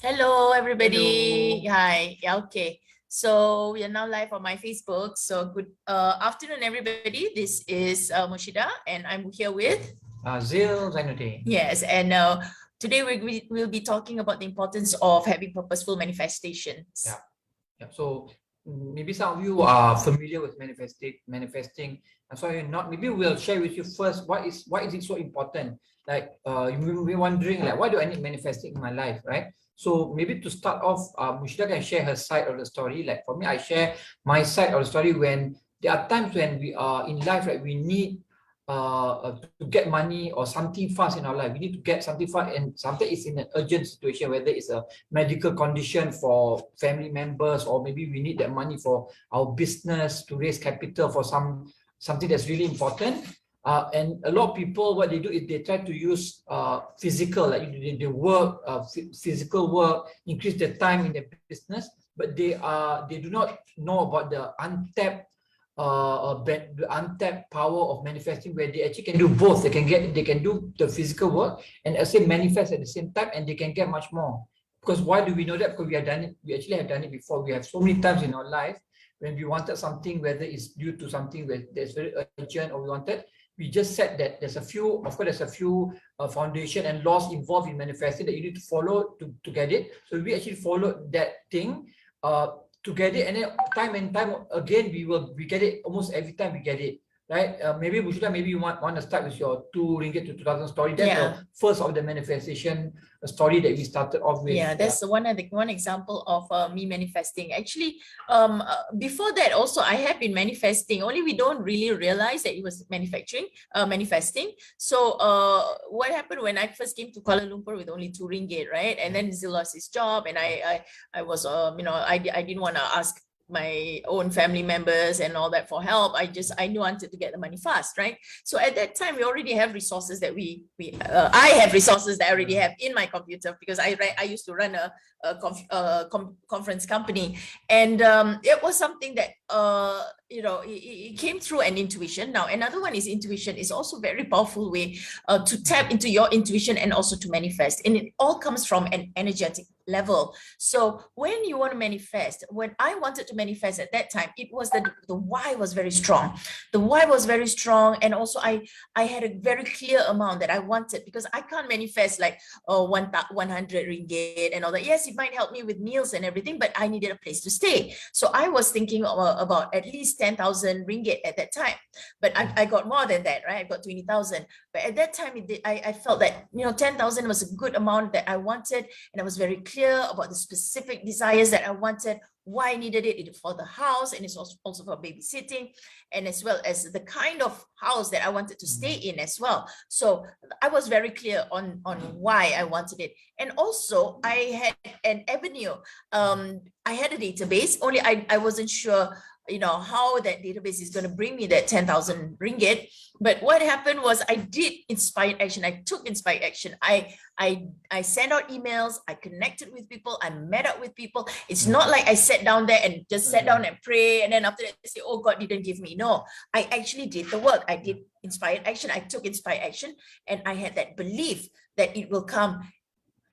Hello, everybody. Hello. Hi. Yeah, okay. So we are now live on my Facebook. So good afternoon, everybody. This is Mushida, and I'm here with Zil Zainuddin. yes. And today we'll be talking about the importance of having purposeful manifestations. Yeah. Yeah. So maybe some of you are familiar with manifesting. And so you're not, maybe we'll share with you first why is it so important? Like you may be wondering, like, why do I need manifesting in my life, right? So maybe to start off, Mushida can share her side of the story. Like for me, I share my side of the story when there are times when we are in life, right? We need to get money or something fast in our life. We need to get something fast, and sometimes it's in an urgent situation, whether it's a medical condition for family members, or maybe we need that money for our business to raise capital for something that's really important. And a lot of people, what they do is they try to use physical, like they work, physical work, increase their time in their business, but they do not know about the untapped power of manifesting, where they actually can do both. They can do the physical work and also manifest at the same time, and they can get much more. Because why do we know that? Because we actually have done it before. We have so many times in our life when we wanted something, whether it's due to something that's very urgent, or we just said that there's a few, of course, there's a few foundation and laws involved in manifesting that you need to follow to get it. So we actually followed that thing to get it, and then time and time again we get it almost every time we get it, right? Maybe Bushida, maybe you want to start with your 2 ringgit to 2,000 story. That's the first of the manifestation story that we started off with. Yeah, that's one example of me manifesting. Actually, before that also I have been manifesting, only we don't really realize that it was manifesting. So what happened when I first came to Kuala Lumpur with only 2 ringgit, right? And then Zil lost his job, and I was I didn't want to ask my own family members and all that for help. I knew I wanted to get the money fast, right? So at that time we already have resources that I have resources that I already have in my computer, because I used to run a conference company, and it was something that it came through an intuition. Now another one is intuition is also very powerful way to tap into your intuition and also to manifest, and it all comes from an energetic level. So when you want to manifest, when I wanted to manifest at that time, it was that the why was very strong. The why was very strong, and also I had a very clear amount that I wanted, because I can't manifest like 100 ringgit and all that. Yes, it might help me with meals and everything, but I needed a place to stay. So I was thinking about at least 10,000 ringgit at that time, but I got more than that, right? I got 20,000. But at that time, I felt that 10,000 was a good amount that I wanted, and I was very clear about the specific desires that I wanted, why I needed it for the house, and it's also for babysitting, and as well as the kind of house that I wanted to stay in as well. So I was very clear on why I wanted it. And also I had an avenue. I had a database, only I wasn't sure how that database is going to bring me that 10,000 ringgit. But what happened was I did inspired action. I took inspired action. I sent out emails. I connected with people. I met up with people. It's not like I sat down there and just sat down and pray, and then after that say, oh, God didn't give me. No, I actually did the work. I did inspired action. I took inspired action, and I had that belief that it will come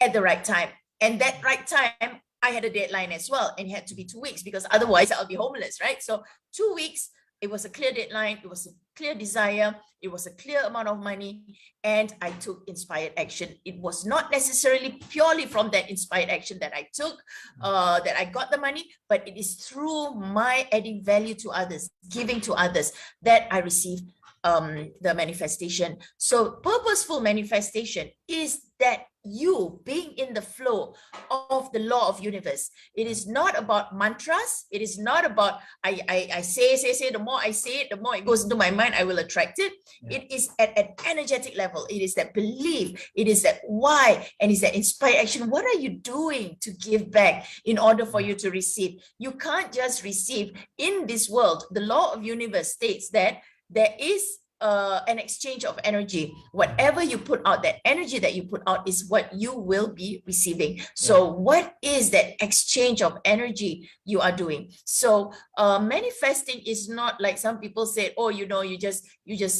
at the right time. And that right time, I had a deadline as well, and it had to be 2 weeks, because otherwise I'll be homeless, right? So 2 weeks, it was a clear deadline, it was a clear desire, it was a clear amount of money, and I took inspired action. It was not necessarily purely from that inspired action that I took, that I got the money, but it is through my adding value to others, giving to others, that I received the manifestation. So purposeful manifestation is that you being in the flow of the law of universe. It is not about mantras. It is not about I say, the more I say it, the more it goes into my mind, I will attract it. Yeah. It is at an energetic level. It is that belief. It is that why, and it's that inspired action. What are you doing to give back in order for you to receive? You can't just receive in this world. The law of universe states that there is an exchange of energy. Whatever you put out, that energy that you put out is what you will be receiving. So what is that exchange of energy you are doing? So manifesting is not like some people say, oh, you know, you just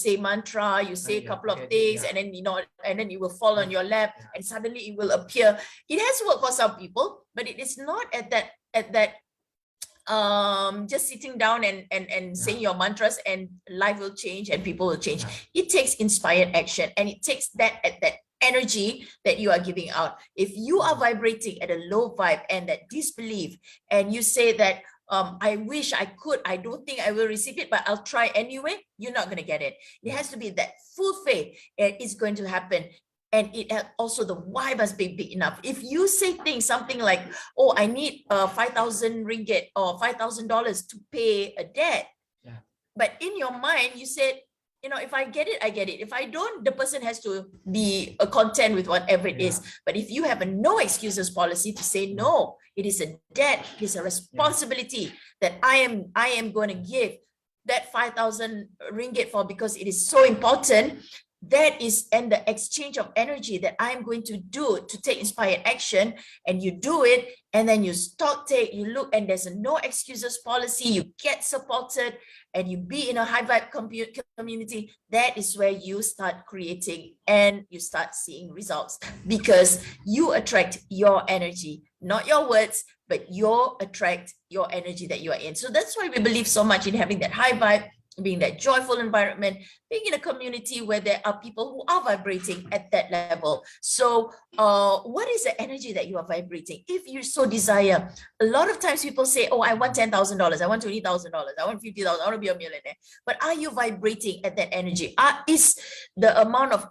say mantra, you say a couple of things, and then, you know, and then it will fall on your lap and suddenly it will appear. It has worked for some people, but it is not at that just sitting down and saying your mantras and life will change and people will change. It takes inspired action, and it takes that energy that you are giving out. If you are vibrating at a low vibe and that disbelief, and you say that I wish I could, I don't think I will receive it, but I'll try anyway, you're not going to get it. It has to be that full faith it's going to happen. And it also, the vibe must be big enough. If you say something like, oh, I need 5,000 ringgit or $5,000 to pay a debt. But in your mind, you said, you know, if I get it, I get it. If I don't, the person has to be content with whatever it is. But if you have a no excuses policy to say, no, it is a debt, it is a responsibility that I am going to give that 5,000 ringgit for, because it is so important. That is, and the exchange of energy that I'm going to do to take inspired action, and you do it, and then you you look, and there's a no excuses policy, you get supported, and you be in a high vibe community. That is where you start creating and you start seeing results, because you attract your energy, not your words, but you attract your energy that you are in. So that's why we believe so much in having that high vibe, being that joyful environment, being in a community where there are people who are vibrating at that level. So what is the energy that you are vibrating? If you so desire, a lot of times people say, oh, I want $10,000, I want $20,000, I want $50,000, I want to be a millionaire. But are you vibrating at that energy? Is the amount of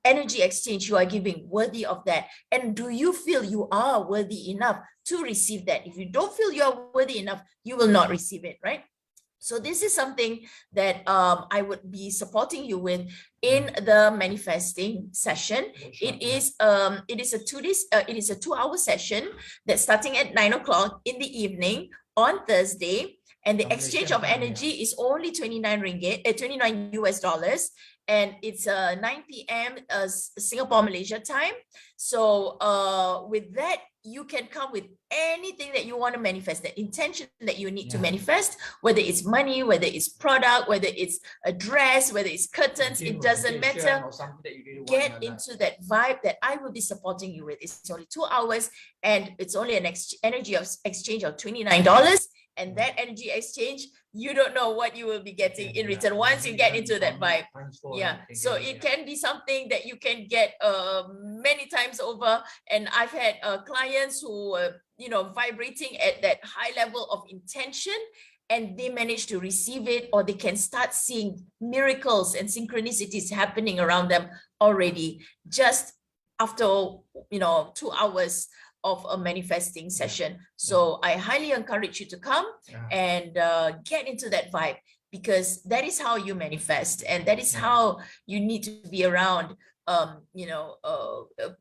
energy exchange you are giving worthy of that? And do you feel you are worthy enough to receive that? If you don't feel you are worthy enough, you will not receive it, right? So this is something that I would be supporting you with in the manifesting session. It is a 2-hour session that's starting at 9 o'clock in the evening on Thursday, and the exchange of energy is only 29 US dollars, and it's 9 p.m. Singapore Malaysia time. So with that, you can come with anything that you want to manifest, the intention that you need to manifest, whether it's money, whether it's product, whether it's a dress, whether it's curtains, it doesn't matter. Get into that vibe that I will be supporting you with. It's only 2 hours, and it's only an energy of exchange of $29. And that energy exchange, you don't know what you will be getting in return once you get into that vibe. So it can be something that you can get many times over. And I've had clients who vibrating at that high level of intention, and they manage to receive it, or they can start seeing miracles and synchronicities happening around them already, just after 2 hours of a manifesting session. So I highly encourage you to come and get into that vibe, because that is how you manifest, and that is how you need to be around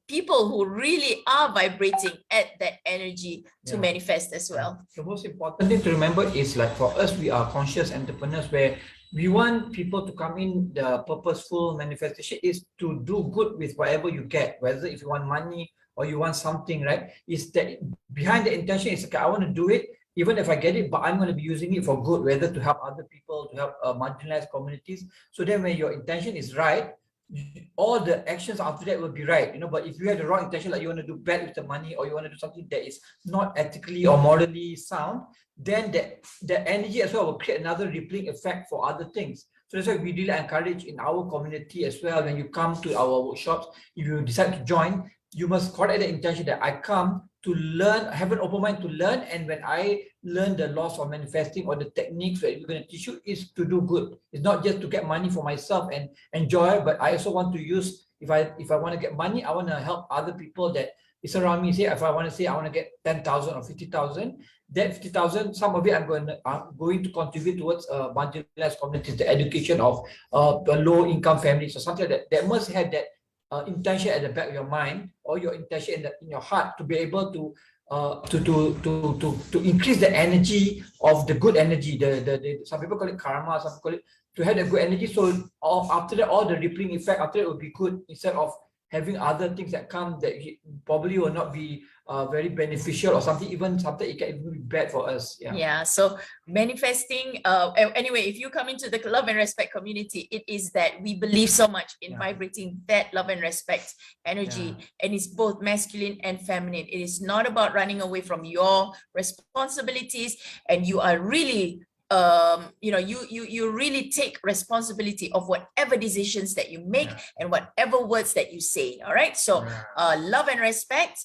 people who really are vibrating at that energy to manifest as well. The most important thing to remember is, like, for us, we are conscious entrepreneurs, where we want people to come in. The purposeful manifestation is to do good with whatever you get, whether if you want money or you want something, right? Is that behind the intention is, okay, I want to do it, even if I get it, but I'm going to be using it for good, whether to help other people, to help marginalized communities. So then when your intention is right, all the actions after that will be right, but if you have the wrong intention, like you want to do bad with the money, or you want to do something that is not ethically or morally sound, then the energy as well will create another rippling effect for other things. So that's why we really encourage in our community as well, when you come to our workshops, if you decide to join, you must correct the intention that I come to learn, have an open mind to learn, and when I learn the laws of manifesting or the techniques that we're going to teach you, is to do good. It's not just to get money for myself and enjoy, but I also want to use, if I want to get money, I want to help other people that is around me. Say, if I want to get 10,000 or 50,000, that 50,000, some of it I'm going to contribute towards marginalized communities, the education of the low income families, or something like that. That must have that intention at the back of your mind, or your intention in your heart, to be able to to increase the energy of the good energy. The some people call it karma, some call it to have the good energy. So after that, all the rippling effect after that will be good, instead of having other things that come that probably will not be very beneficial, or something, even something it can even be bad for us. Yeah, so manifesting, anyway, if you come into the love and respect community, it is that we believe so much in vibrating that love and respect energy, and it's both masculine and feminine. It is not about running away from your responsibilities, and you are really you know, you really take responsibility of whatever decisions that you make and whatever words that you say. All right, so love and respect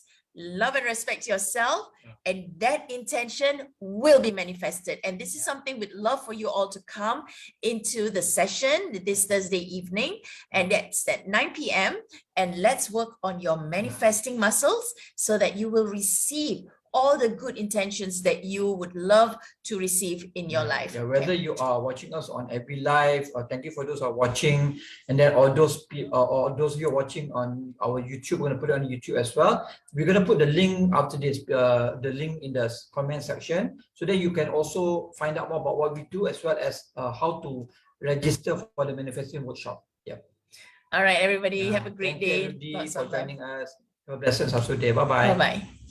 yourself, and that intention will be manifested. And this is something we'd love for you all to come into the session this Thursday evening, and that's at 9 p.m. and let's work on your manifesting muscles so that you will receive all the good intentions that you would love to receive in your life. Whether you are watching us on every live, or thank you for those who are watching, and then all those or those of you watching on our YouTube, we're going to put it on YouTube as well. We're going to put the link after this, the link in the comment section, so that you can also find out more about what we do, as well as how to register for the manifesting workshop. All right, everybody, have a great day. Thank you, everybody, for joining us. Have a blessed and successful day. Bye-bye. Bye-bye.